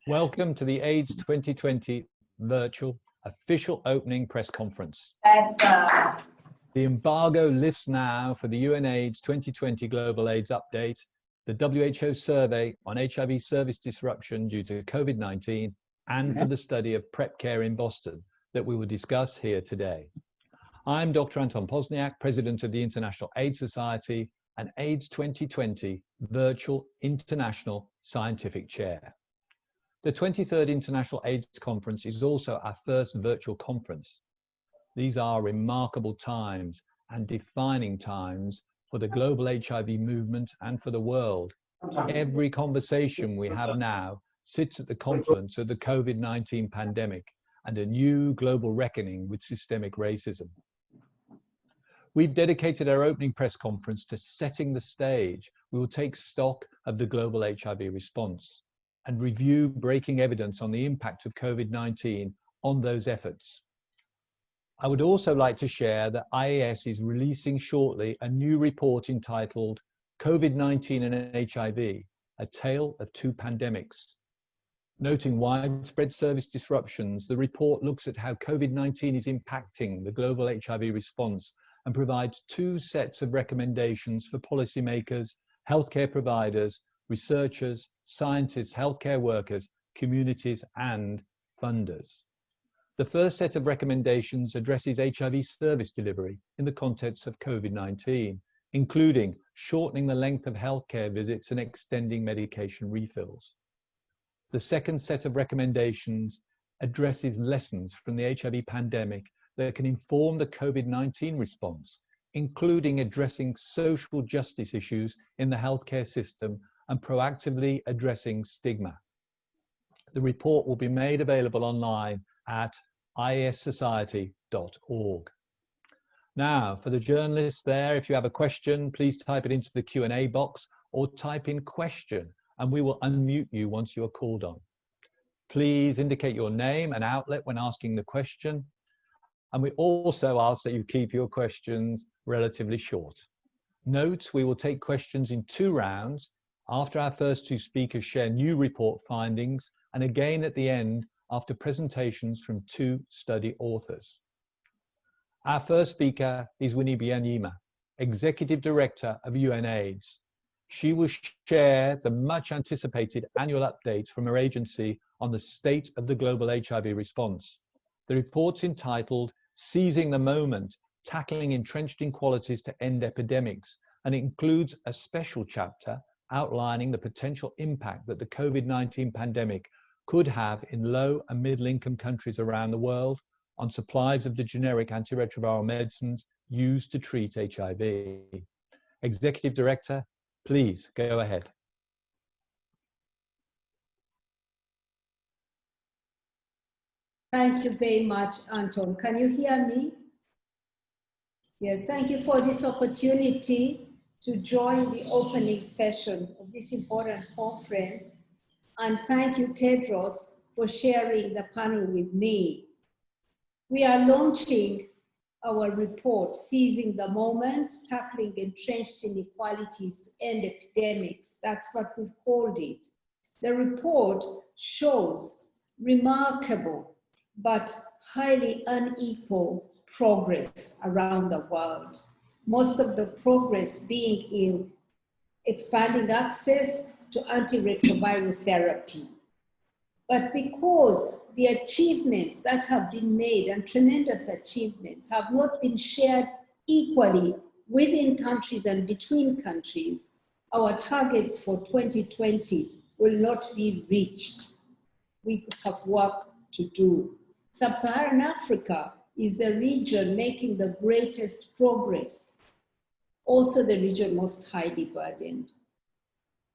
Welcome to the AIDS 2020 virtual official opening press conference. The embargo lifts now for the UN AIDS 2020 Global AIDS Update, the WHO survey on HIV service disruption due to COVID-19, and for the study of PrEP care in Boston that we will discuss here today. I'm Dr. Anton Pozniak, President of the International AIDS Society and AIDS 2020 Virtual International Scientific Chair. The 23rd International AIDS Conference is also our first virtual conference. These are remarkable times and defining times for the global HIV movement and for the world. Every conversation we have now sits at the confluence of the COVID-19 pandemic and a new global reckoning with systemic racism. We've dedicated our opening press conference to setting the stage. We will take stock of the global HIV response and review breaking evidence on the impact of COVID-19 on those efforts. I would also like to share that IAS is releasing shortly a new report entitled COVID-19 and HIV, A Tale of Two Pandemics. Noting widespread service disruptions, the report looks at how COVID-19 is impacting the global HIV response and provides two sets of recommendations for policymakers, healthcare providers, researchers, scientists, healthcare workers, communities, and funders. The first set of recommendations addresses HIV service delivery in the context of COVID-19, including shortening the length of healthcare visits and extending medication refills. The second set of recommendations addresses lessons from the HIV pandemic that can inform the COVID-19 response, including addressing social justice issues in the healthcare system and proactively addressing stigma. The report will be made available online at iassociety.org. Now, for the journalists there, if you have a question, please type it into the Q&A box or type in question and we will unmute you once you are called on. Please indicate your name and outlet when asking the question. And we also ask that you keep your questions relatively short. Note, we will take questions in 2 rounds. After our first 2 speakers share new report findings, and again at the end after presentations from 2 study authors. Our first speaker is Winnie Byanyima, Executive Director of UNAIDS. She will share the much anticipated annual update from her agency on the state of the global HIV response. The report's entitled Seizing the Moment, Tackling Entrenched Inequalities to End Epidemics, and it includes a special chapter outlining the potential impact that the COVID-19 pandemic could have in low and middle income countries around the world on supplies of the generic antiretroviral medicines used to treat HIV. Executive Director, please go ahead. Thank you very much, Anton. Can you hear me? Yes, thank you for this opportunity to join the opening session of this important conference. And thank you, Tedros, for sharing the panel with me. We are launching our report, Seizing the Moment, Tackling Entrenched Inequalities to End Epidemics. That's what we've called it. The report shows remarkable but highly unequal progress around the world. Most of the progress being in expanding access to antiretroviral therapy. But because the achievements that have been made and tremendous achievements have not been shared equally within countries and between countries, our targets for 2020 will not be reached. We have work to do. Sub-Saharan Africa is the region making the greatest progress, also the region most highly burdened.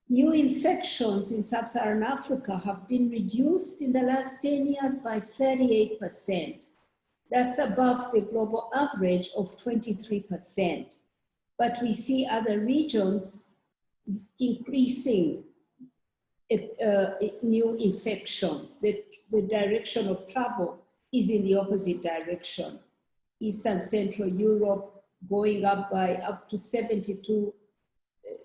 New infections in Sub-Saharan Africa have been reduced in the last 10 years by 38%. That's above the global average of 23%. But we see other regions increasing new infections. The direction of travel is in the opposite direction. Eastern Central Europe going up by up to 72,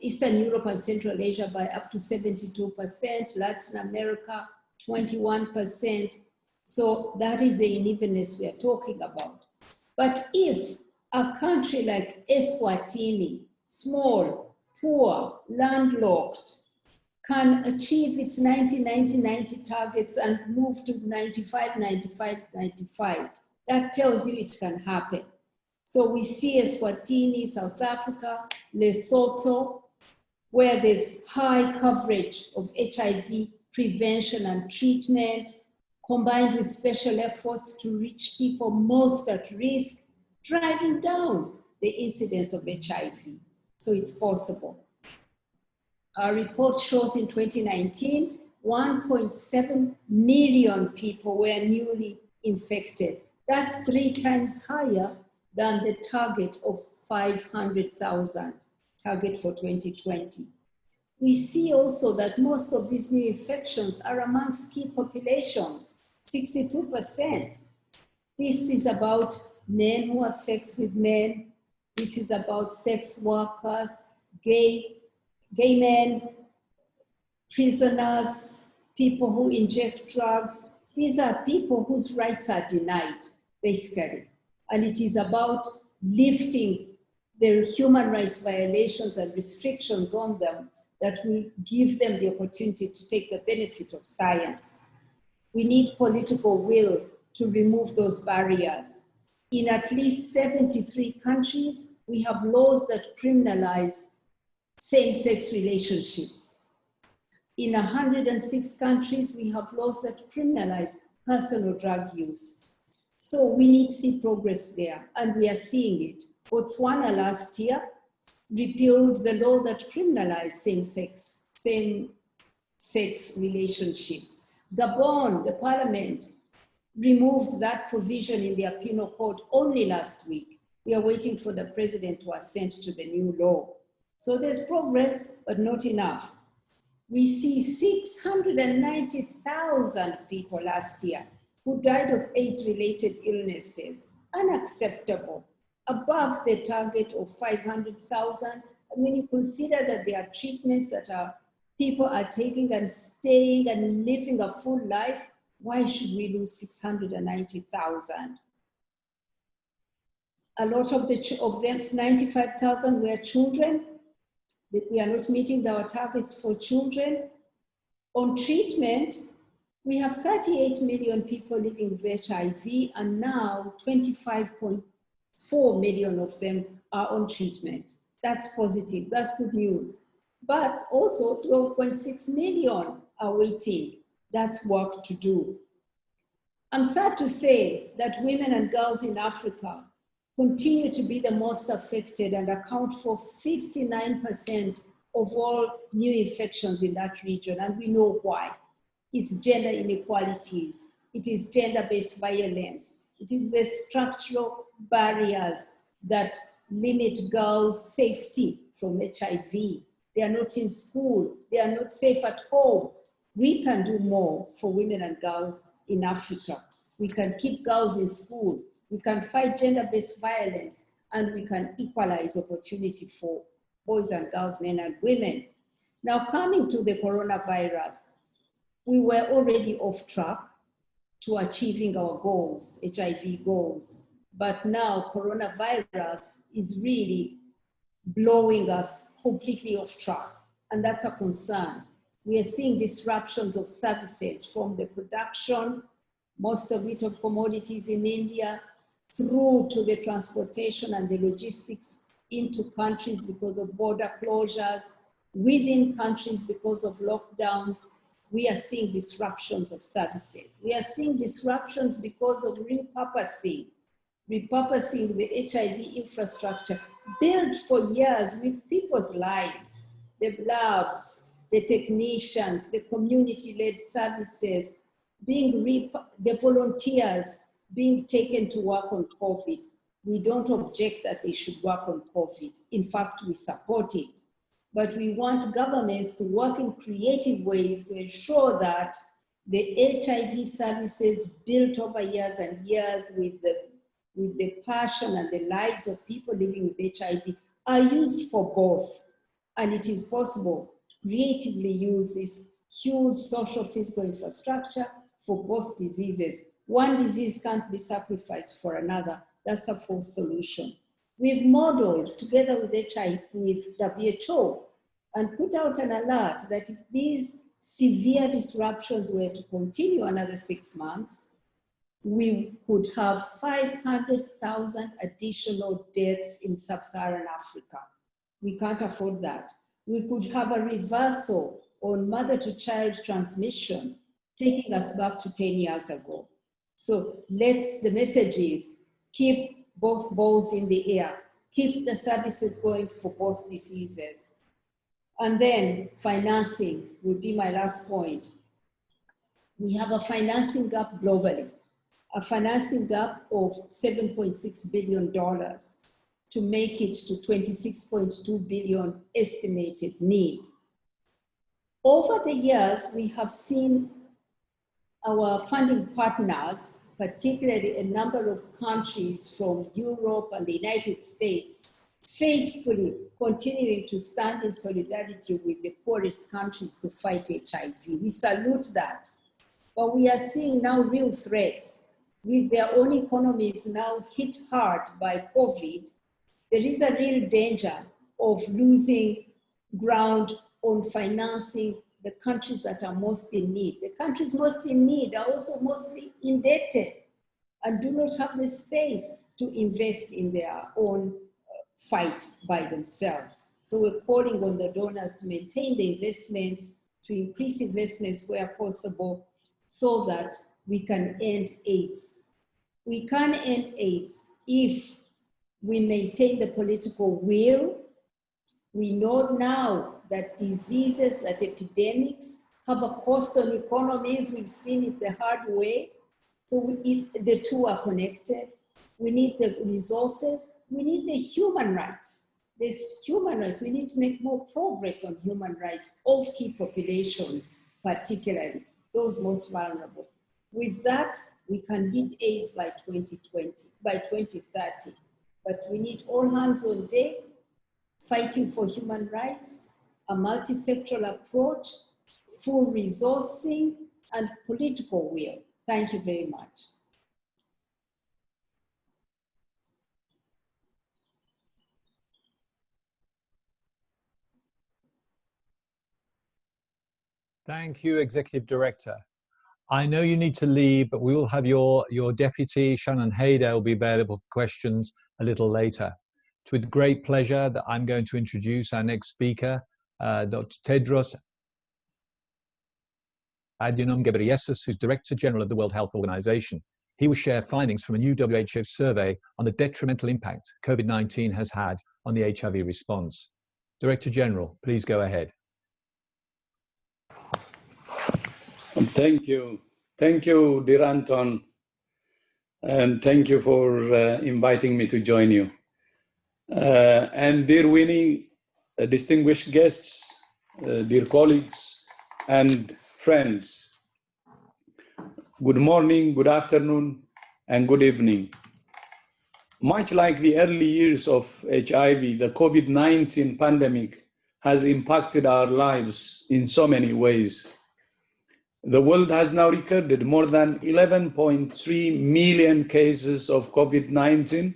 Eastern Europe and Central Asia by up to 72%, Latin America 21%. So that is the unevenness we are talking about. But if a country like Eswatini, small, poor, landlocked, can achieve its 90-90-90 targets and move to 95-95-95, that tells you it can happen. So we see Eswatini, South Africa, Lesotho, where there's high coverage of HIV prevention and treatment, combined with special efforts to reach people most at risk, driving down the incidence of HIV. So it's possible. Our report shows in 2019, 1.7 million people were newly infected. That's 3 times higher than the target of 500,000, target for 2020. We see also that most of these new infections are amongst key populations, 62%. This is about men who have sex with men. This is about sex workers, gay men, prisoners, people who inject drugs. These are people whose rights are denied, basically. And it is about lifting the human rights violations and restrictions on them that will give them the opportunity to take the benefit of science. We need political will to remove those barriers. In at least 73 countries, we have laws that criminalize same-sex relationships. In 106 countries, we have laws that criminalize personal drug use. So we need to see progress there, and we are seeing it. Botswana last year repealed the law that criminalized same-sex relationships. Gabon, the parliament, removed that provision in their penal code only last week. We are waiting for the president to assent to the new law. So there's progress, but not enough. We see 690,000 people last year who died of AIDS-related illnesses. Unacceptable. Above the target of 500,000. And when you consider that there are treatments that people are taking and staying and living a full life, why should we lose 690,000? A lot of them, 95,000 were children. We are not meeting our targets for children. On treatment, we have 38 million people living with HIV, and now 25.4 million of them are on treatment. That's positive, that's good news. But also 12.6 million are waiting. That's work to do. I'm sad to say that women and girls in Africa continue to be the most affected and account for 59% of all new infections in that region, and we know why. It's gender inequalities, it is gender-based violence, it is the structural barriers that limit girls' safety from HIV. They are not in school, they are not safe at home. We can do more for women and girls in Africa. We can keep girls in school, we can fight gender-based violence, and we can equalize opportunity for boys and girls, men and women. Now, coming to the coronavirus, we were already off track to achieving our goals, HIV goals. But now coronavirus is really blowing us completely off track. And that's a concern. We are seeing disruptions of services from the production, most of it of commodities in India, through to the transportation and the logistics into countries because of border closures, within countries because of lockdowns. We are seeing disruptions of services. We are seeing disruptions because of repurposing the HIV infrastructure built for years with people's lives, the labs, the technicians, the community-led services, the volunteers being taken to work on COVID. We don't object that they should work on COVID. In fact, we support it. But we want governments to work in creative ways to ensure that the HIV services built over years and years with the passion and the lives of people living with HIV are used for both. And it is possible to creatively use this huge social physical infrastructure for both diseases. One disease can't be sacrificed for another. That's a false solution. We've modeled together with WHO and put out an alert that if these severe disruptions were to continue another 6 months, we could have 500,000 additional deaths in sub-Saharan Africa. We can't afford that. We could have a reversal on mother-to-child transmission, taking us back to 10 years ago. So the message is, keep both balls in the air, keep the services going for both diseases. And then financing would be my last point. We have a financing gap globally, a financing gap of $7.6 billion to make it to 26.2 billion estimated need. Over the years, we have seen our funding partners, particularly a number of countries from Europe and the United States, faithfully continuing to stand in solidarity with the poorest countries to fight HIV. We salute that. But we are seeing now real threats. With their own economies now hit hard by COVID, there is a real danger of losing ground on financing the countries that are most in need. The countries most in need are also mostly indebted and do not have the space to invest in their own fight by themselves. So we're calling on the donors to maintain the investments, to increase investments where possible, so that we can end AIDS. We can end AIDS if we maintain the political will. We know now that diseases, that epidemics have a cost on economies. We've seen it the hard way. So the two are connected. We need the resources. We need the human rights. There's human rights. We need to make more progress on human rights of key populations, particularly those most vulnerable. With that, we can beat AIDS by 2020, by 2030. But we need all hands on deck, fighting for human rights, a multi-sectoral approach, full resourcing, and political will. Thank you very much. Thank you, Executive Director. I know you need to leave, but we will have your deputy, Shannon Hayder, will be available for questions a little later. It's with great pleasure that I'm going to introduce our next speaker, Dr. Tedros Adhanom Ghebreyesus, who's Director General of the World Health Organization. He will share findings from a new WHO survey on the detrimental impact COVID-19 has had on the HIV response. Director General, please go ahead. Thank you. Thank you, dear Anton. And thank you for inviting me to join you. And dear Winnie, distinguished guests, dear colleagues and friends, good morning, good afternoon, and good evening. Much like the early years of HIV, the COVID-19 pandemic has impacted our lives in so many ways. The world has now recorded more than 11.3 million cases of COVID-19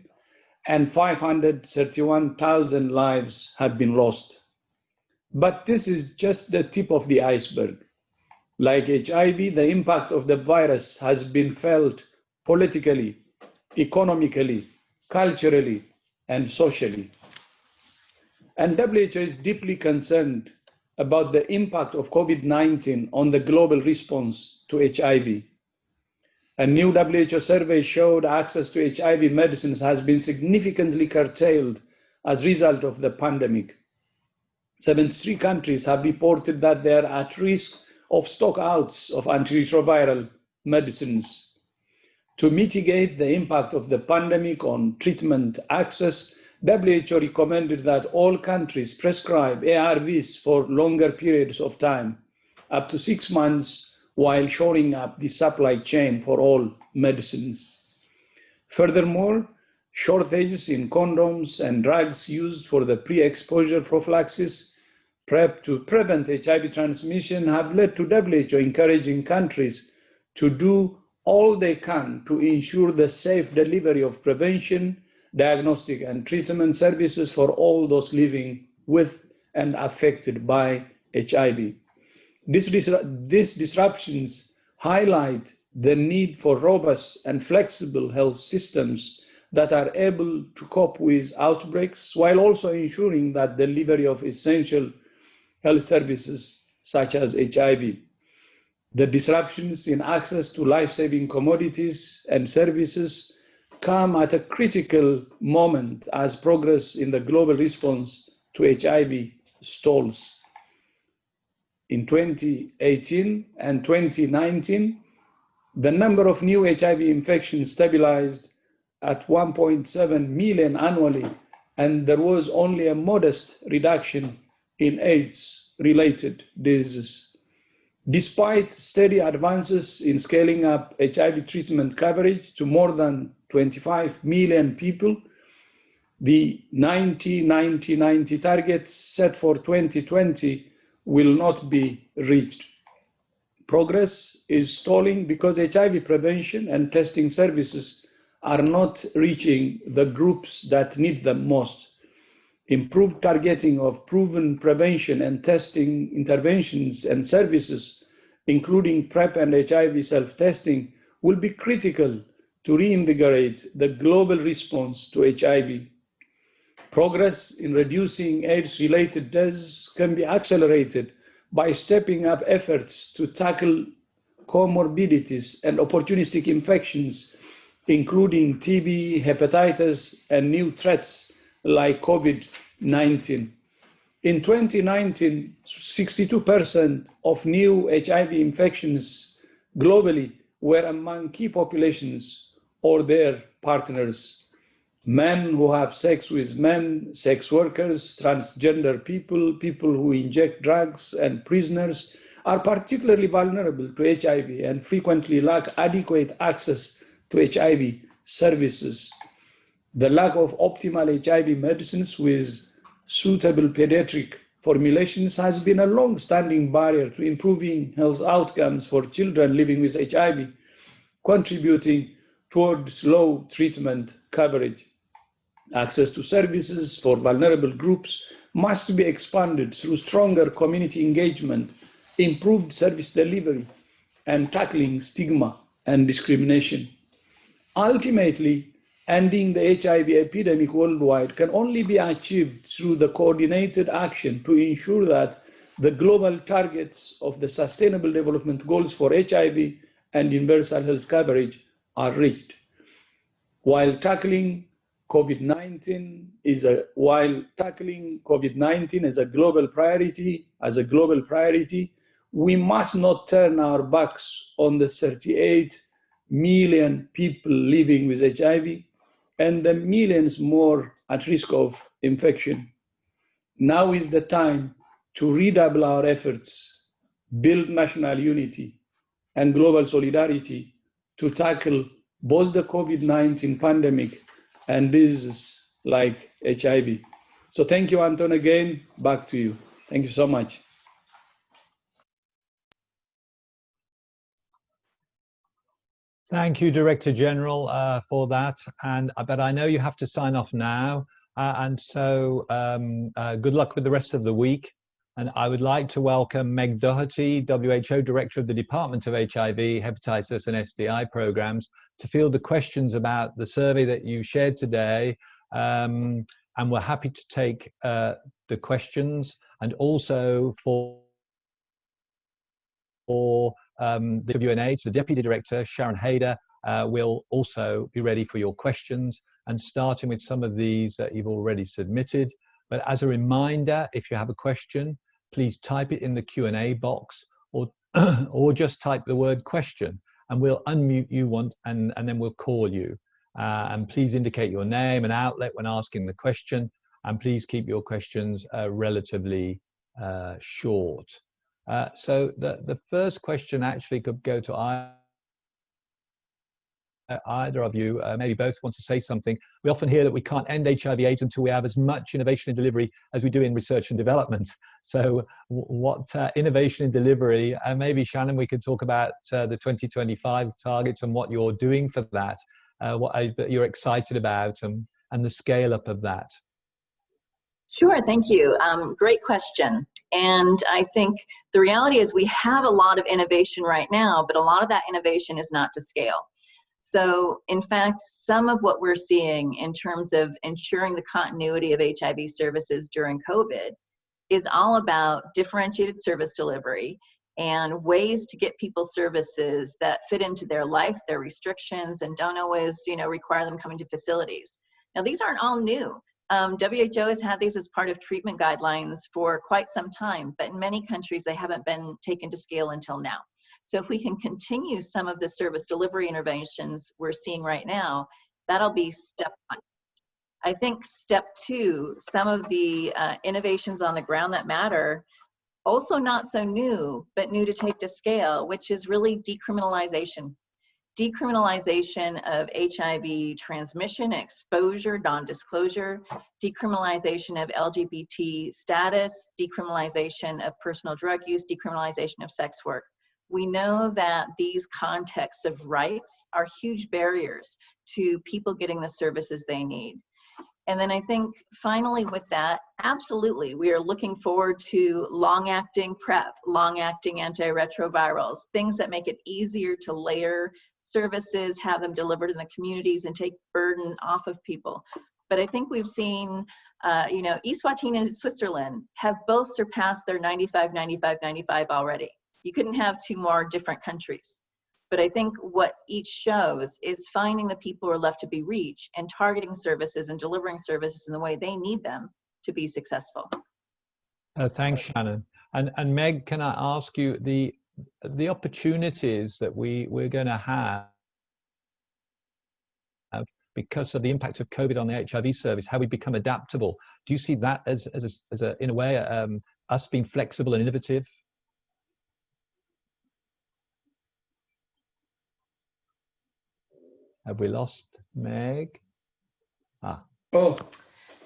and 531,000 lives have been lost. But this is just the tip of the iceberg. Like HIV, the impact of the virus has been felt politically, economically, culturally, and socially. And WHO is deeply concerned about the impact of COVID-19 on the global response to HIV. A new WHO survey showed access to HIV medicines has been significantly curtailed as a result of the pandemic. 73 countries have reported that they are at risk of stockouts of antiretroviral medicines. To mitigate the impact of the pandemic on treatment access, WHO recommended that all countries prescribe ARVs for longer periods of time, up to 6 months, while shoring up the supply chain for all medicines. Furthermore, shortages in condoms and drugs used for the pre-exposure prophylaxis PrEP to prevent HIV transmission have led to WHO encouraging countries to do all they can to ensure the safe delivery of prevention, diagnostic and treatment services for all those living with and affected by HIV. These disruptions highlight the need for robust and flexible health systems that are able to cope with outbreaks while also ensuring that delivery of essential health services such as HIV. The disruptions in access to life-saving commodities and services come at a critical moment as progress in the global response to HIV stalls. In 2018 and 2019, the number of new HIV infections stabilized at 1.7 million annually, and there was only a modest reduction in AIDS-related diseases. Despite steady advances in scaling up HIV treatment coverage to more than 25 million people, the 90-90-90 targets set for 2020 will not be reached. Progress is stalling because HIV prevention and testing services are not reaching the groups that need them most. Improved targeting of proven prevention and testing interventions and services, including PrEP and HIV self-testing, will be critical to reinvigorate the global response to HIV. Progress in reducing AIDS-related deaths can be accelerated by stepping up efforts to tackle comorbidities and opportunistic infections, including TB, hepatitis, and new threats like COVID-19. In 2019, 62% of new HIV infections globally were among key populations or their partners. Men who have sex with men, sex workers, transgender people, people who inject drugs, and prisoners are particularly vulnerable to HIV and frequently lack adequate access to HIV services. The lack of optimal HIV medicines with suitable pediatric formulations has been a long-standing barrier to improving health outcomes for children living with HIV, contributing towards low treatment coverage. Access to services for vulnerable groups must be expanded through stronger community engagement, improved service delivery, and tackling stigma and discrimination. Ultimately, ending the HIV epidemic worldwide can only be achieved through the coordinated action to ensure that the global targets of the Sustainable Development Goals for HIV and universal health coverage are reached. While tackling COVID-19 is a global priority, we must not turn our backs on the 38 million people living with HIV and the millions more at risk of infection. Now is the time to redouble our efforts, build national unity and global solidarity to tackle both the COVID-19 pandemic and diseases like HIV. So thank you, Anton, again. Back to you. Thank you so much. Thank you, Director General, for that. But I know you have to sign off now. So good luck with the rest of the week. And I would like to welcome Meg Doherty, WHO Director of the Department of HIV, Hepatitis and STI Programs, to field the questions about the survey that you shared today. And we're happy to take the questions, and also for the UNH, the Deputy Director, Sharon Hayder, will also be ready for your questions, and starting with some of these that you've already submitted. But as a reminder, if you have a question, please type it in the Q&A box, or just type the word question, and we'll unmute you and then we'll call you. And please indicate your name and outlet when asking the question, and please keep your questions relatively short. So the first question actually could go to either of you, maybe both, want to say something. We often hear that we can't end HIV/AIDS until we have as much innovation in delivery as we do in research and development. So what innovation in delivery, maybe Shannon, we could talk about the 2025 targets and what you're doing for that, what you're excited about, and the scale up of that. Sure, thank you. Great question. And I think the reality is we have a lot of innovation right now, but a lot of that innovation is not to scale. So in fact, some of what we're seeing in terms of ensuring the continuity of HIV services during COVID is all about differentiated service delivery and ways to get people services that fit into their life, their restrictions, and don't always, require them coming to facilities. Now, these aren't all new. WHO has had these as part of treatment guidelines for quite some time, but in many countries, they haven't been taken to scale until now. So if we can continue some of the service delivery interventions we're seeing right now, that'll be step one. I think step two, some of the innovations on the ground that matter, also not so new, but new to take to scale, which is really decriminalization. Decriminalization of HIV transmission, exposure, non-disclosure, decriminalization of LGBT status, decriminalization of personal drug use, decriminalization of sex work. We know that these contexts of rights are huge barriers to people getting the services they need. And then I think finally with that, absolutely, we are looking forward to long-acting PrEP, long-acting antiretrovirals, things that make it easier to layer services, have them delivered in the communities, and take burden off of people. But I think we've seen, Eswatini and Switzerland have both surpassed their 95, 95, 95 already. You couldn't have two more different countries. But I think what each shows is finding the people who are left to be reached and targeting services and delivering services in the way they need them to be successful. Thanks, Shannon. And Meg, can I ask you the opportunities that we're going to have because of the impact of COVID on the HIV service, how we become adaptable? Do you see that as in a way, us being flexible and innovative? Have we lost Meg? Oh,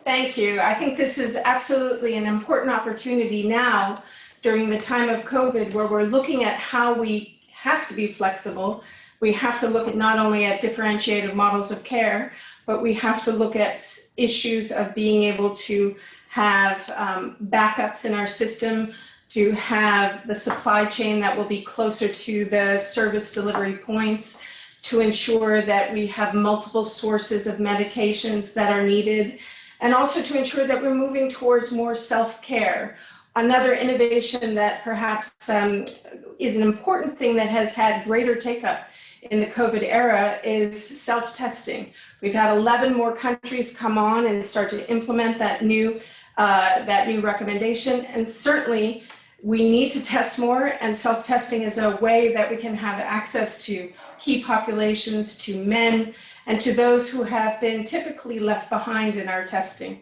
thank you. I think this is absolutely an important opportunity now during the time of COVID, where we're looking at how we have to be flexible. We have to look at not only at differentiated models of care, but we have to look at issues of being able to have backups in our system, to have the supply chain that will be closer to the service delivery points, to ensure that we have multiple sources of medications that are needed, and also to ensure that we're moving towards more self-care. Another innovation that perhaps is an important thing that has had greater take-up in the COVID era is self-testing. We've had 11 more countries come on and start to implement that new recommendation, and certainly we need to test more, and self-testing is a way that we can have access to key populations, to men, and to those who have been typically left behind in our testing.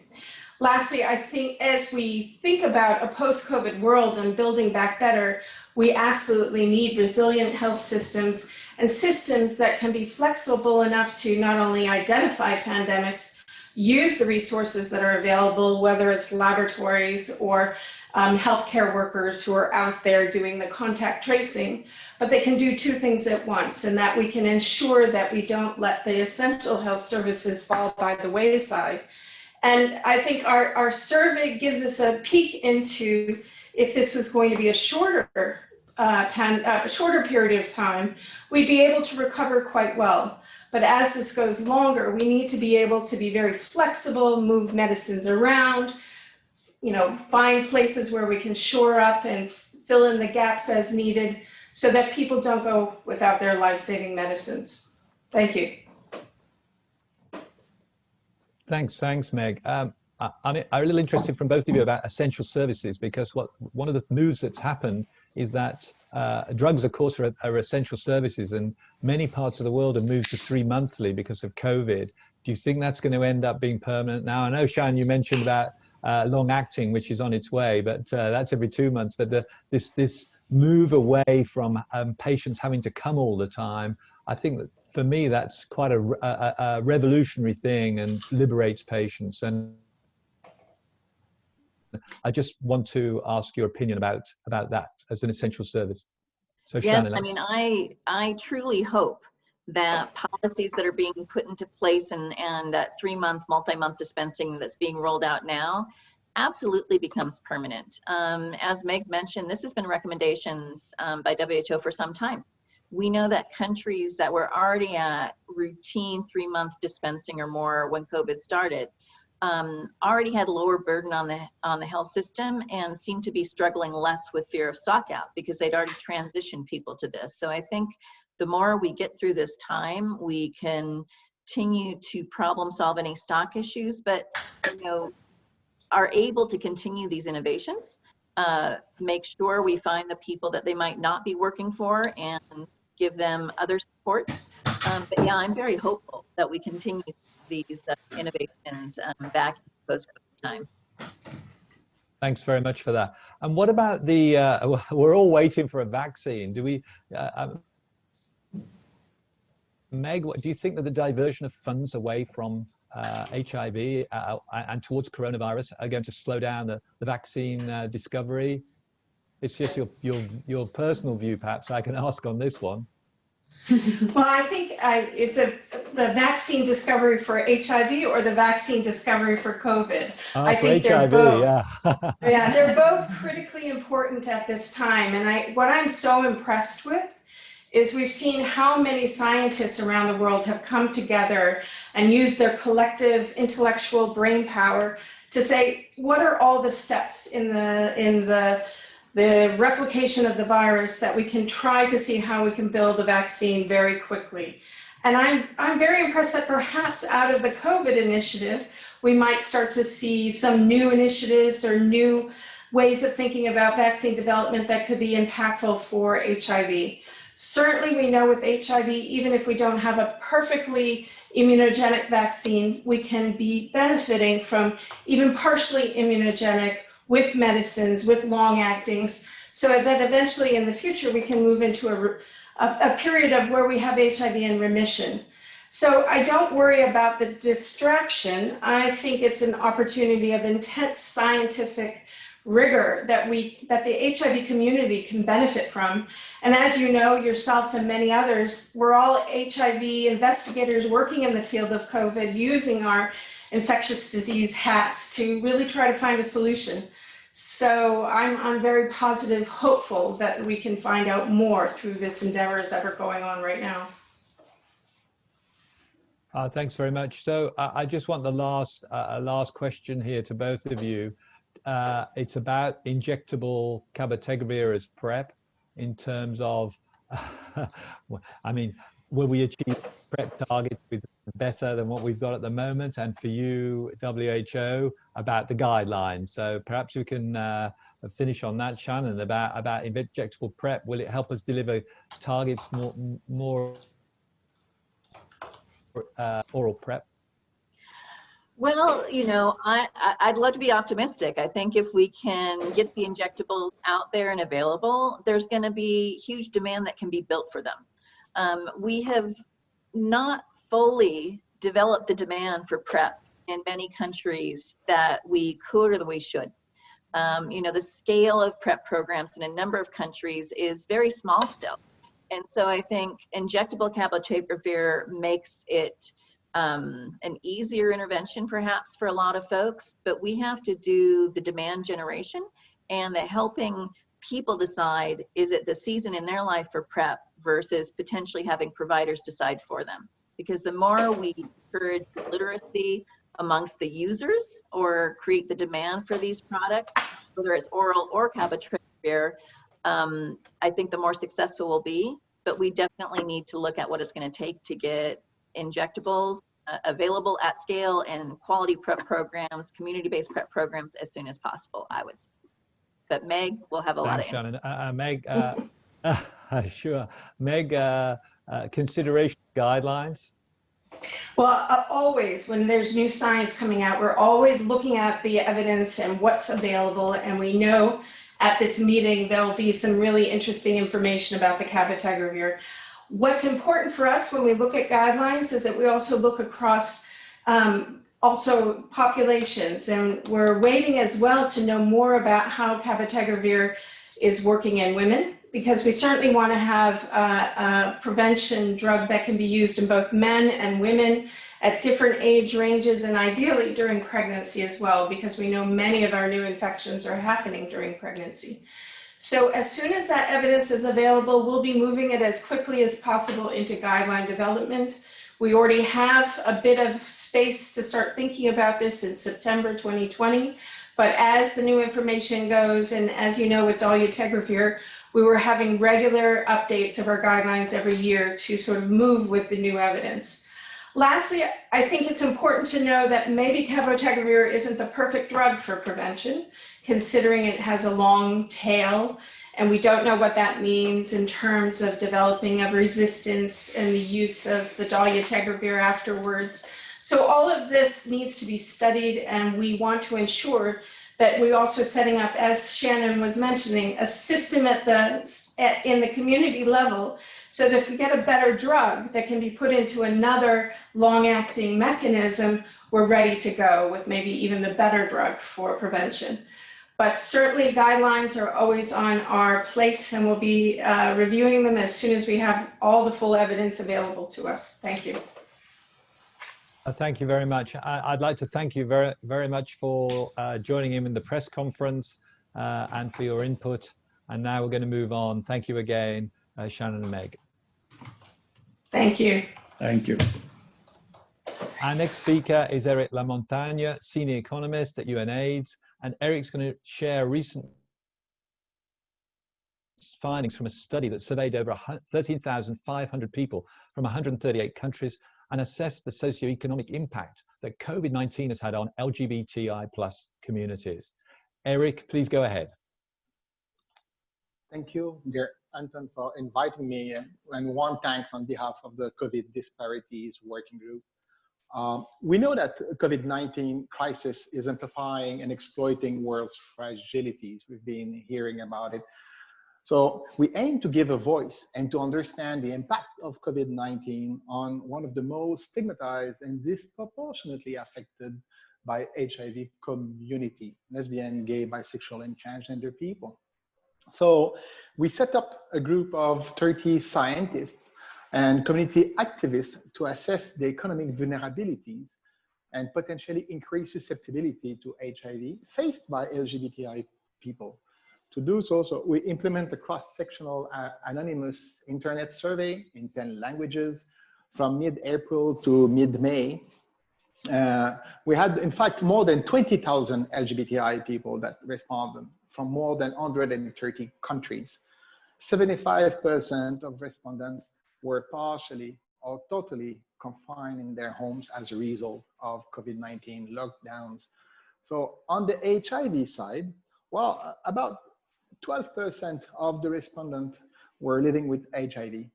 Lastly, I think as we think about a post-COVID world and building back better, we absolutely need resilient health systems and systems that can be flexible enough to not only identify pandemics, use the resources that are available, whether it's laboratories or healthcare workers who are out there doing the contact tracing, but they can do two things at once, and that we can ensure that we don't let the essential health services fall by the wayside. And I think our survey gives us a peek into if this was going to be a shorter period of time, we'd be able to recover quite well. But as this goes longer, we need to be able to be very flexible, move medicines around, find places where we can shore up and fill in the gaps as needed so that people don't go without their life-saving medicines. Thank you. Thanks, Meg. I'm a little interested from both of you about essential services, because one of the moves that's happened is that drugs, of course, are essential services, and many parts of the world have moved to 3 monthly because of COVID. Do you think that's going to end up being permanent now? I know, Shan, you mentioned about long-acting, which is on its way, but that's every 2 months. But this move away from patients having to come all the time, I think that for me, that's quite a revolutionary thing and liberates patients. And I just want to ask your opinion about that as an essential service. So yes, Shannon, I mean, I truly hope that policies that are being put into place and that 3-month, multi-month dispensing that's being rolled out now absolutely becomes permanent. As Meg's mentioned, this has been recommendations by WHO for some time. We know that countries that were already at routine 3-month dispensing or more when COVID started already had lower burden on the health system and seemed to be struggling less with fear of stockout because they'd already transitioned people to this. So I think the more we get through this time, we can continue to problem solve any stock issues, but are able to continue these innovations, make sure we find the people that they might not be working for and give them other supports. But yeah, I'm very hopeful that we continue these innovations back in post-COVID time. thanks very much for that. And what about the, we're all waiting for a vaccine. Do we, Meg, do you think that the diversion of funds away from HIV and towards coronavirus are going to slow down the vaccine discovery? It's just your personal view, perhaps I can ask on this one. Well, I think it's the vaccine discovery for HIV or the vaccine discovery for COVID. I think they're HIV, both. yeah. Yeah, they're both critically important at this time. And what I'm so impressed with is we've seen how many scientists around the world have come together and used their collective intellectual brain power to say, what are all the steps in the replication of the virus that we can try to see how we can build a vaccine very quickly. And I'm very impressed that perhaps out of the COVID initiative, we might start to see some new initiatives or new ways of thinking about vaccine development that could be impactful for HIV. Certainly we know with HIV, even if we don't have a perfectly immunogenic vaccine, we can be benefiting from even partially immunogenic with medicines, with long-actings, so that eventually in the future we can move into a period of where we have HIV in remission. So I don't worry about the distraction. I think it's an opportunity of intense scientific rigor that the HIV community can benefit from. And as you know, yourself and many others, we're all HIV investigators working in the field of COVID, using our infectious disease hats to really try to find a solution. So I'm very positive, hopeful that we can find out more through this endeavors that are going on right now. Thanks very much. So I just want the last question here to both of you. It's about injectable cabotegravir as PrEP in terms of, I mean, will we achieve PrEP targets with better than what we've got at the moment? And for you, WHO, about the guidelines. So perhaps we can finish on that, Shannon, about injectable PrEP. Will it help us deliver targets more oral PrEP? Well, I'd love to be optimistic. I think if we can get the injectables out there and available, there's going to be huge demand that can be built for them. We have not fully developed the demand for PrEP in many countries that we could or that we should. The scale of PrEP programs in a number of countries is very small still. And so I think injectable cabotegravir makes it an easier intervention perhaps for a lot of folks, but we have to do the demand generation and the helping people decide, is it the season in their life for PrEP versus potentially having providers decide for them. Because the more we encourage literacy amongst the users or create the demand for these products, whether it's oral or cabotegravir, I think the more successful we'll be. But we definitely need to look at what it's going to take to get injectables available at scale and quality PrEP programs, community-based PrEP programs as soon as possible, I would say. But Meg will have a lot of Shannon. Meg, sure. Meg, consideration guidelines? Well, always when there's new science coming out, we're always looking at the evidence and what's available. And we know at this meeting, there'll be some really interesting information about the cabotegravir. What's important for us when we look at guidelines is that we also look across also populations, and we're waiting as well to know more about how cabotegravir is working in women, because we certainly want to have a prevention drug that can be used in both men and women at different age ranges, and ideally during pregnancy as well, because we know many of our new infections are happening during pregnancy. So as soon as that evidence is available, we'll be moving it as quickly as possible into guideline development. We already have a bit of space to start thinking about this in September 2020, but as the new information goes, and as you know with dolutegravir, we were having regular updates of our guidelines every year to sort of move with the new evidence. Lastly, I think it's important to know that maybe cabotegravir isn't the perfect drug for prevention, considering it has a long tail, and we don't know what that means in terms of developing a resistance and the use of the dolutegravir afterwards. So all of this needs to be studied, and we want to ensure that we're also setting up, as Shannon was mentioning, a system in the community level, so that if we get a better drug that can be put into another long-acting mechanism, we're ready to go with maybe even the better drug for prevention. But certainly guidelines are always on our plate, and we'll be reviewing them as soon as we have all the full evidence available to us. Thank you. Thank you very much. I'd like to thank you very, very much for joining in the press conference and for your input. And now we're going to move on. Thank you again, Shannon and Meg. Thank you. Thank you. Our next speaker is Eric LaMontagne, Senior Economist at UNAIDS. And Eric's going to share recent findings from a study that surveyed over 13,500 people from 138 countries and assessed the socioeconomic impact that COVID-19 has had on LGBTI+ communities. Eric, please go ahead. Thank you, dear Anton, for inviting me, and one thanks on behalf of the COVID Disparities Working Group. We know that COVID-19 crisis is amplifying and exploiting world's fragilities. We've been hearing about it. So we aim to give a voice and to understand the impact of COVID-19 on one of the most stigmatized and disproportionately affected by HIV community, lesbian, gay, bisexual, and transgender people. So we set up a group of 30 scientists and community activists to assess the economic vulnerabilities and potentially increased susceptibility to HIV faced by LGBTI people. To do so, we implement a cross-sectional anonymous internet survey in 10 languages from mid-April to mid-May. We had, in fact, more than 20,000 LGBTI people that responded from more than 130 countries. 75% of respondents were partially or totally confined in their homes as a result of COVID-19 lockdowns. So on the HIV side, well, about 12% of the respondents were living with HIV.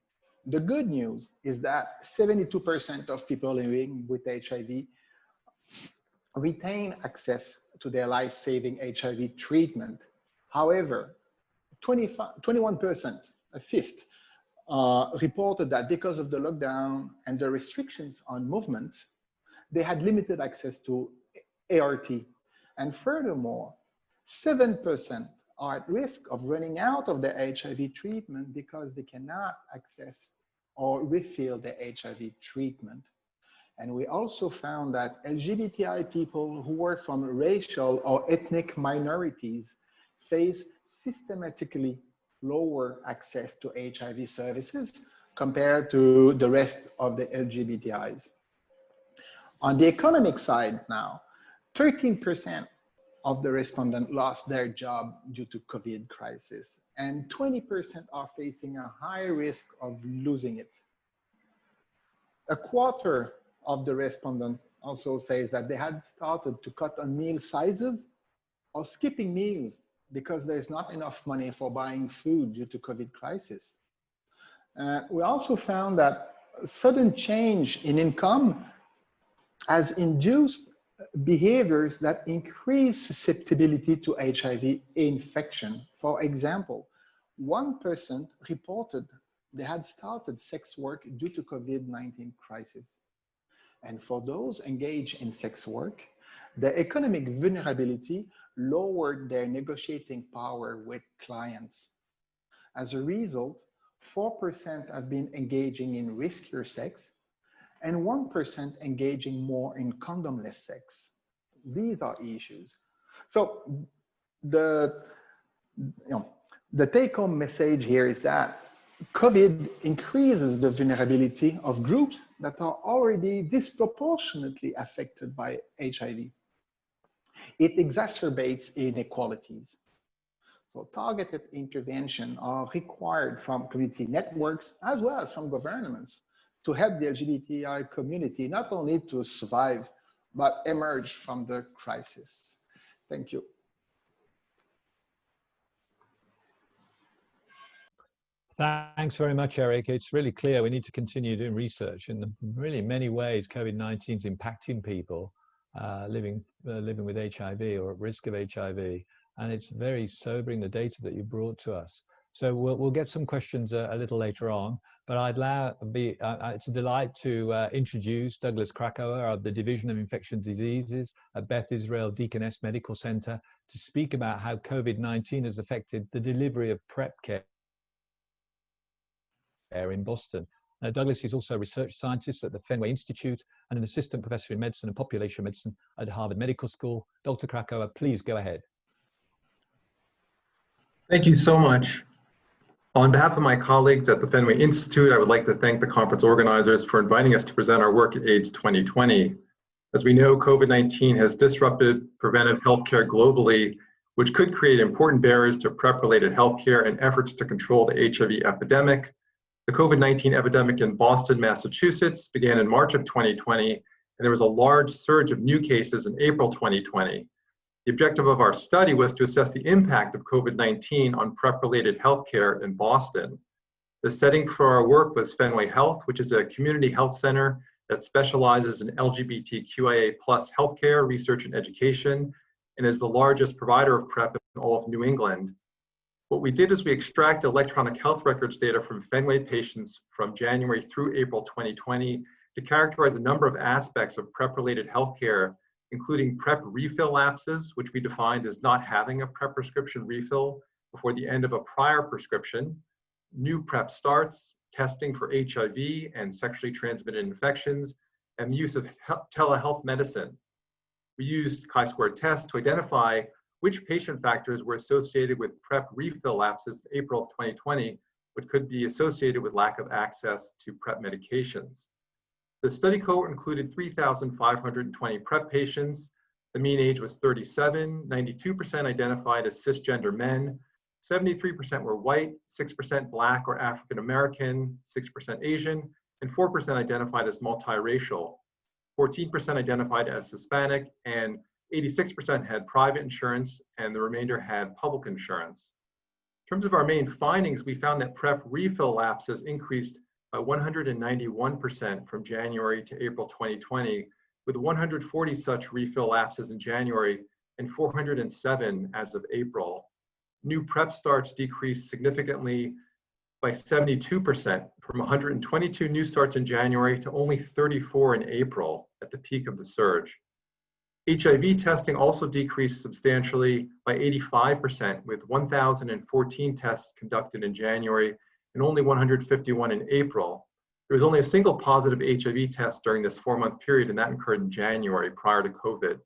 The good news is that 72% of people living with HIV retain access to their life-saving HIV treatment. However, 21%, a fifth, reported that because of the lockdown and the restrictions on movement, they had limited access to ART. And furthermore, 7% are at risk of running out of the HIV treatment because they cannot access or refill the HIV treatment. And we also found that LGBTI people who were from racial or ethnic minorities face systematically lower access to HIV services compared to the rest of the LGBTIs. On the economic side now, 13% of the respondents lost their job due to COVID crisis, and 20% are facing a high risk of losing it. A quarter of the respondents also says that they had started to cut on meal sizes or skipping meals because there's not enough money for buying food due to COVID crisis. We also found that sudden change in income has induced behaviors that increase susceptibility to HIV infection. For example, 1% reported they had started sex work due to COVID-19 crisis. And for those engaged in sex work, the economic vulnerability lowered their negotiating power with clients. As a result, 4% have been engaging in riskier sex and 1% engaging more in condomless sex. These are issues. So the take-home message here is that COVID increases the vulnerability of groups that are already disproportionately affected by HIV. It exacerbates inequalities. So targeted intervention are required from community networks as well as from governments to help the LGBTI community not only to survive, but emerge from the crisis. Thank you. Thanks very much, Eric. It's really clear we need to continue doing research in really many ways. COVID-19 is impacting people living with HIV or at risk of HIV. And it's very sobering, the data that you brought to us. So we'll get some questions a little later on, but it's a delight to introduce Douglas Krakauer of the Division of Infectious Diseases at Beth Israel Deaconess Medical Center to speak about how COVID-19 has affected the delivery of PrEP care in Boston. Douglas is also a research scientist at the Fenway Institute and an assistant professor in medicine and population medicine at Harvard Medical School. Dr. Krakauer, please go ahead. Thank you so much. On behalf of my colleagues at the Fenway Institute, I would like to thank the conference organizers for inviting us to present our work at AIDS 2020. As we know, COVID-19 has disrupted preventive healthcare globally, which could create important barriers to PrEP-related healthcare and efforts to control the HIV epidemic. The COVID-19 epidemic in Boston, Massachusetts began in March of 2020, and there was a large surge of new cases in April 2020. The objective of our study was to assess the impact of COVID-19 on PrEP-related healthcare in Boston. The setting for our work was Fenway Health, which is a community health center that specializes in LGBTQIA+ healthcare, research, and education, and is the largest provider of PrEP in all of New England. What we did is we extracted electronic health records data from Fenway patients from January through April 2020 to characterize a number of aspects of PrEP-related healthcare, including PrEP refill lapses, which we defined as not having a PrEP prescription refill before the end of a prior prescription, new PrEP starts, testing for HIV and sexually transmitted infections, and the use of telehealth medicine. We used chi-square tests to identify which patient factors were associated with PrEP refill lapses in April of 2020, which could be associated with lack of access to PrEP medications. The study cohort included 3,520 PrEP patients. The mean age was 37, 92% identified as cisgender men, 73% were white, 6% Black or African American, 6% Asian, and 4% identified as multiracial. 14% identified as Hispanic, and 86% had private insurance, and the remainder had public insurance. In terms of our main findings, we found that PrEP refill lapses increased by 191% from January to April 2020, with 140 such refill lapses in January and 407 as of April. New PrEP starts decreased significantly by 72%, from 122 new starts in January to only 34 in April at the peak of the surge. HIV testing also decreased substantially by 85%, with 1,014 tests conducted in January and only 151 in April. There was only a single positive HIV test during this 4-month period, and that occurred in January prior to COVID.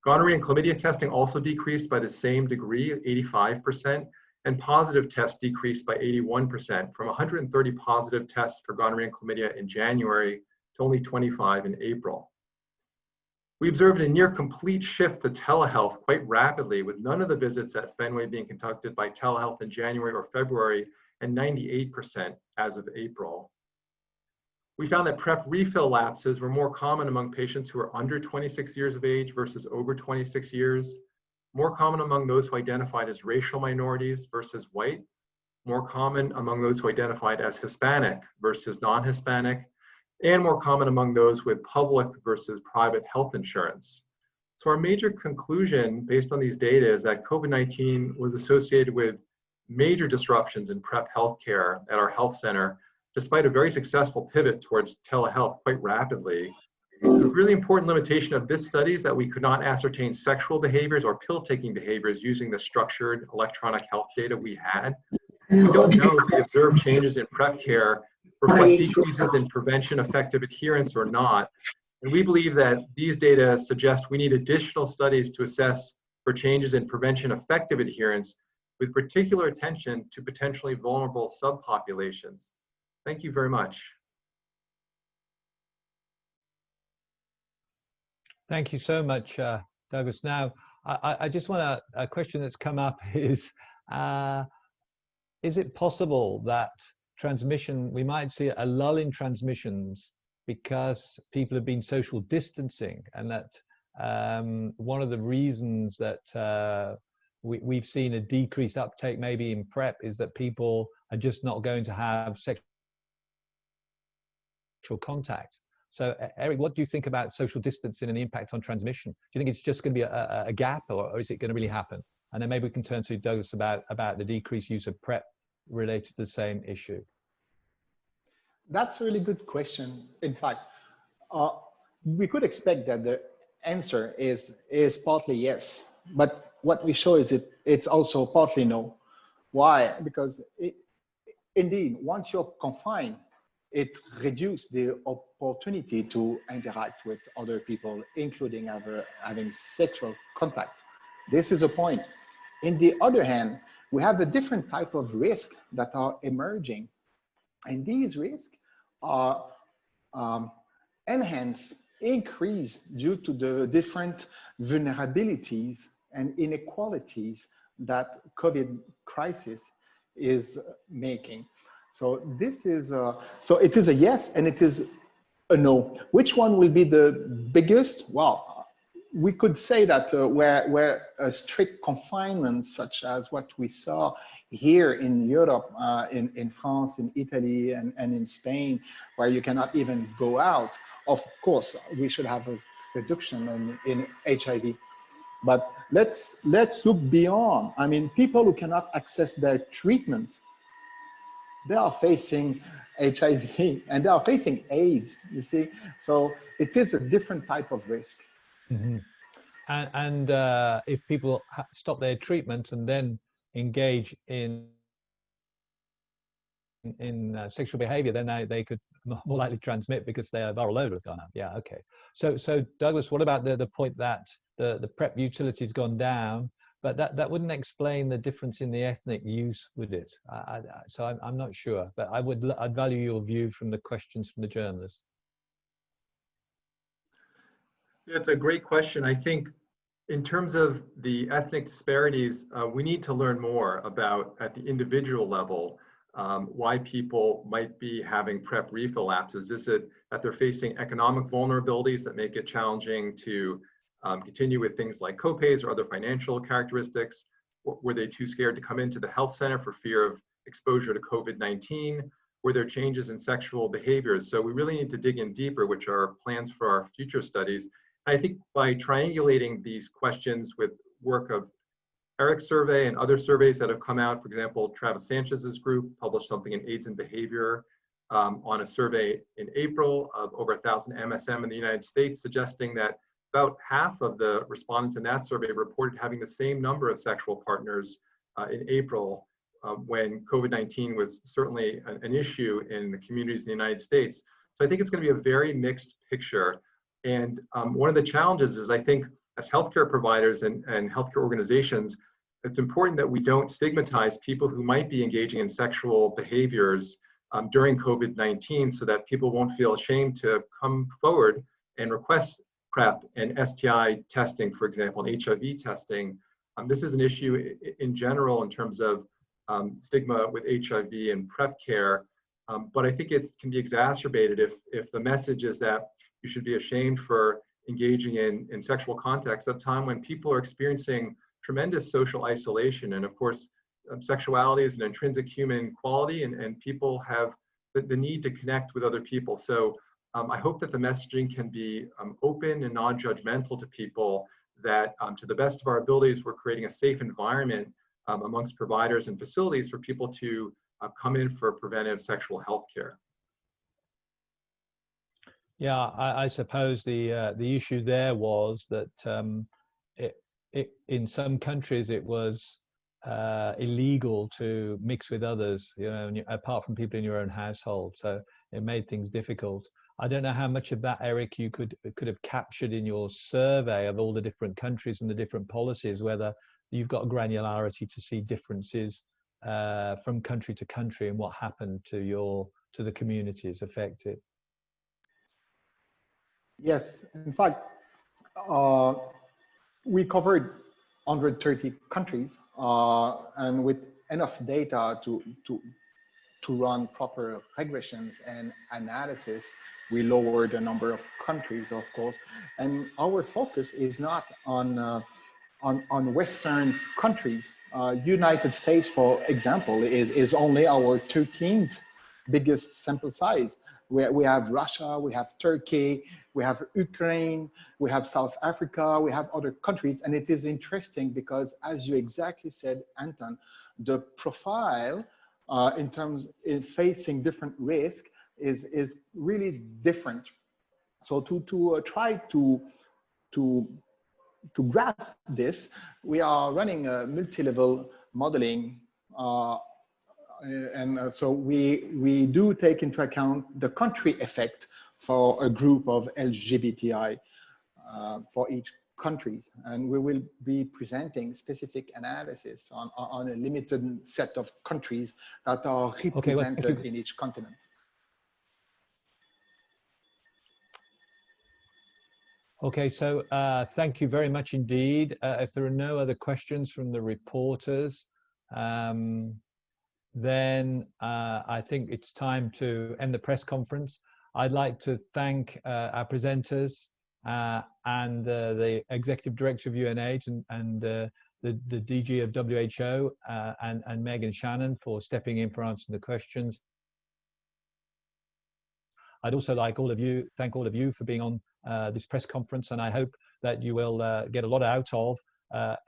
Gonorrhea and chlamydia testing also decreased by the same degree, 85%, and positive tests decreased by 81%, from 130 positive tests for gonorrhea and chlamydia in January to only 25 in April. We observed a near complete shift to telehealth quite rapidly, with none of the visits at Fenway being conducted by telehealth in January or February, and 98% as of April. We found that PrEP refill lapses were more common among patients who are under 26 years of age versus over 26 years, more common among those who identified as racial minorities versus white, more common among those who identified as Hispanic versus non-Hispanic, and more common among those with public versus private health insurance. So our major conclusion based on these data is that COVID-19 was associated with major disruptions in PrEP healthcare at our health center, despite a very successful pivot towards telehealth quite rapidly. The really important limitation of this study is that we could not ascertain sexual behaviors or pill-taking behaviors using the structured electronic health data we had. We don't know if the observed changes in PrEP care reflect decreases in prevention effective adherence or not. And we believe that these data suggest we need additional studies to assess for changes in prevention effective adherence, with particular attention to potentially vulnerable subpopulations. Thank you very much. Thank you so much, Douglas. Now, I just want a question that's come up is it possible that we might see a lull in transmissions because people have been social distancing, and that one of the reasons that we've seen a decreased uptake maybe in PrEP is that people are just not going to have sexual contact. So Eric, what do you think about social distancing and the impact on transmission? Do you think it's just going to be a gap, or is it going to really happen? And then maybe we can turn to Douglas about the decreased use of PrEP related to the same issue. That's a really good question. In fact, we could expect that the answer is partly yes, but what we show is it's also partly no. Why? Because indeed, once you're confined, it reduces the opportunity to interact with other people, including having sexual contact. This is a point. On the other hand, we have a different type of risk that are emerging. And these risks are enhanced, increased due to the different vulnerabilities and inequalities that COVID crisis is making. So this is so it is a yes and it is a no. Which one will be the biggest? Well, we could say that where a strict confinement, such as what we saw here in Europe, in France, in Italy, and in Spain, where you cannot even go out, of course, we should have a reduction in HIV. But let's look beyond. I mean, people who cannot access their treatment, they are facing HIV and they are facing AIDS, you see? So it is a different type of risk. Mm-hmm. And if people stop their treatment and then engage in sexual behavior, then they could more likely transmit because their viral load has gone up. Yeah, okay. So Douglas, what about the point that the PrEP utility has gone down, but that wouldn't explain the difference in the ethnic use, would it? So I'm not sure, but I'd value your view from the questions from the journalists. It's a great question. I think in terms of the ethnic disparities, we need to learn more about, at the individual level, why people might be having PrEP refill lapses. Is it that they're facing economic vulnerabilities that make it challenging to continue with things like copays or other financial characteristics? Were they too scared to come into the health center for fear of exposure to COVID-19? Were there changes in sexual behaviors? So we really need to dig in deeper, which are plans for our future studies. I think by triangulating these questions with work of Eric's survey and other surveys that have come out, for example, Travis Sanchez's group published something in AIDS and Behavior on a survey in April of over 1,000 MSM in the United States, suggesting that about half of the respondents in that survey reported having the same number of sexual partners in April when COVID-19 was certainly an issue in the communities in the United States. So I think it's going to be a very mixed picture. And one of the challenges is, I think, as healthcare providers and healthcare organizations, it's important that we don't stigmatize people who might be engaging in sexual behaviors during COVID-19, so that people won't feel ashamed to come forward and request PrEP and STI testing, for example, and HIV testing. This is an issue in general in terms of stigma with HIV and PrEP care, but I think it can be exacerbated if the message is that you should be ashamed for engaging in sexual contacts at a time when people are experiencing tremendous social isolation. And of course, sexuality is an intrinsic human quality, and people have the need to connect with other people. So I hope that the messaging can be open and non-judgmental to people, that to the best of our abilities, we're creating a safe environment amongst providers and facilities for people to come in for preventive sexual health care. Yeah, I suppose the issue there was that in some countries it was illegal to mix with others, you know, apart from people in your own household. So it made things difficult. I don't know how much of that, Eric, you could have captured in your survey of all the different countries and the different policies, whether you've got granularity to see differences from country to country and what happened to the communities affected. Yes, in fact, we covered 130 countries, and with enough data to run proper regressions and analysis, we lowered the number of countries, of course. And our focus is not on Western countries. United States, for example, is only our 13th biggest sample size. We have Russia, we have Turkey, we have Ukraine, we have South Africa, we have other countries. And it is interesting because, as you exactly said, Anton, the profile in terms of facing different risk is really different. So to try to grasp this, we are running a multi-level modeling, so we do take into account the country effect for a group of LGBTI for each countries, and we will be presenting specific analysis on a limited set of countries that are represented in each continent. Okay, so thank you very much indeed. If there are no other questions from the reporters, then I think it's time to end the press conference. I'd like to thank our presenters and the Executive Director of UNH and the DG of WHO and Meg and Shannon for stepping in for answering the questions. I'd also like thank all of you for being on this press conference, and I hope that you will get a lot out of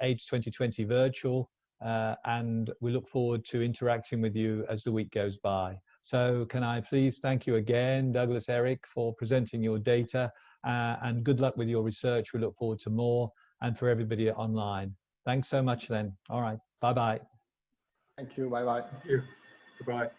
AIDS 2020 virtual, and we look forward to interacting with you as the week goes by. So can I please thank you again, Douglas, Eric, for presenting your data, and good luck with your research. We look forward to more, and for everybody online. Thanks so much then. All right, bye-bye. Thank you, bye-bye. Thank you, goodbye.